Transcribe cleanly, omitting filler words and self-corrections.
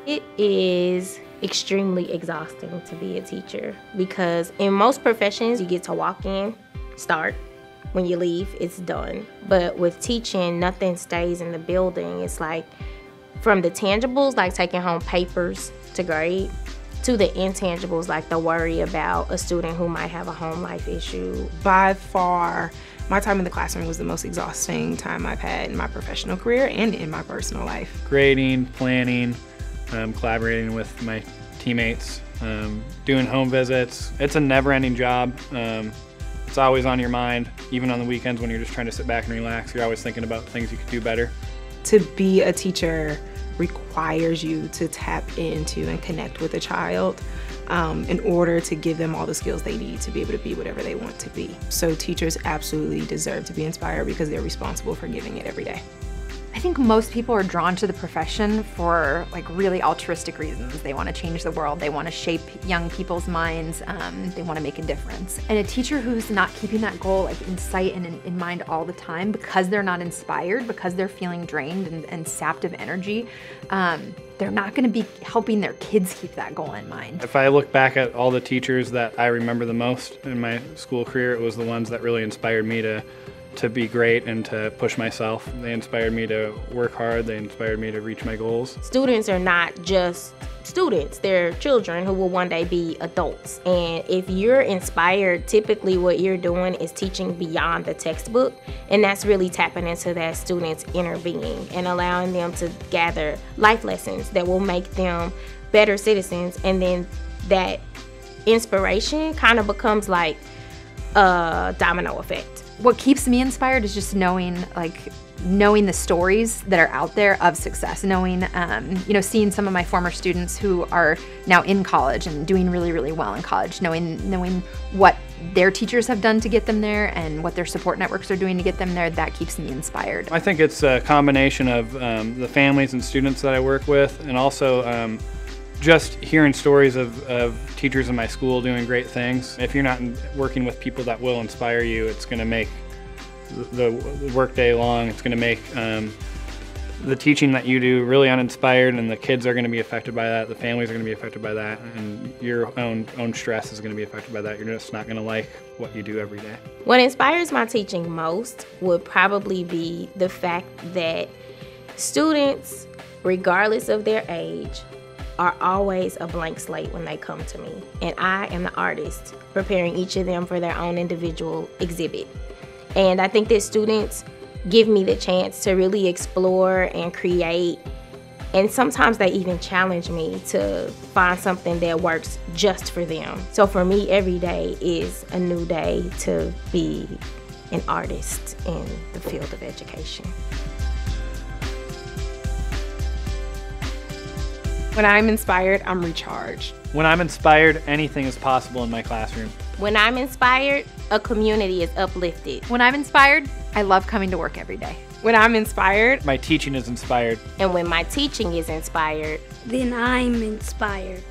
It is extremely exhausting to be a teacher because in most professions, you get to walk in, start. When you leave, it's done. But with teaching, nothing stays in the building. It's like from the tangibles, like taking home papers to grade, to the intangibles, like the worry about a student who might have a home life issue. By far, my time in the classroom was the most exhausting time I've had in my professional career and in my personal life. Grading, planning, collaborating with my teammates, doing home visits. It's a never-ending job. It's always on your mind, even on the weekends when you're just trying to sit back and relax. You're always thinking about things you could do better. To be a teacher requires you to tap into and connect with a child in order to give them all the skills they need to be able to be whatever they want to be. So teachers absolutely deserve to be inspired because they're responsible for giving it every day. I think most people are drawn to the profession for like really altruistic reasons. They want to change the world, they want to shape young people's minds, they want to make a difference. And a teacher who's not keeping that goal like in sight and in mind all the time because they're not inspired, because they're feeling drained and sapped of energy, they're not going to be helping their kids keep that goal in mind. If I look back at all the teachers that I remember the most in my school career, it was the ones that really inspired me to be great and to push myself. They inspired me to work hard, they inspired me to reach my goals. Students are not just students, they're children who will one day be adults. And if you're inspired, typically what you're doing is teaching beyond the textbook, and that's really tapping into that student's inner being and allowing them to gather life lessons that will make them better citizens. And then that inspiration kind of becomes like a domino effect. What keeps me inspired is just knowing the stories that are out there of success, knowing, seeing some of my former students who are now in college and doing really, really well in college, knowing what their teachers have done to get them there and what their support networks are doing to get them there, that keeps me inspired. I think it's a combination of the families and students that I work with, and also just hearing stories of teachers in my school doing great things. If you're not working with people that will inspire you, it's going to make the work day long. It's going to make the teaching that you do really uninspired, and the kids are going to be affected by that. The families are going to be affected by that, and your own stress is going to be affected by that. You're just not going to like what you do every day. What inspires my teaching most would probably be the fact that students, regardless of their age, are always a blank slate when they come to me. And I am the artist, preparing each of them for their own individual exhibit. And I think that students give me the chance to really explore and create, and sometimes they even challenge me to find something that works just for them. So for me, every day is a new day to be an artist in the field of education. When I'm inspired, I'm recharged. When I'm inspired, anything is possible in my classroom. When I'm inspired, a community is uplifted. When I'm inspired, I love coming to work every day. When I'm inspired, my teaching is inspired. And when my teaching is inspired, then I'm inspired.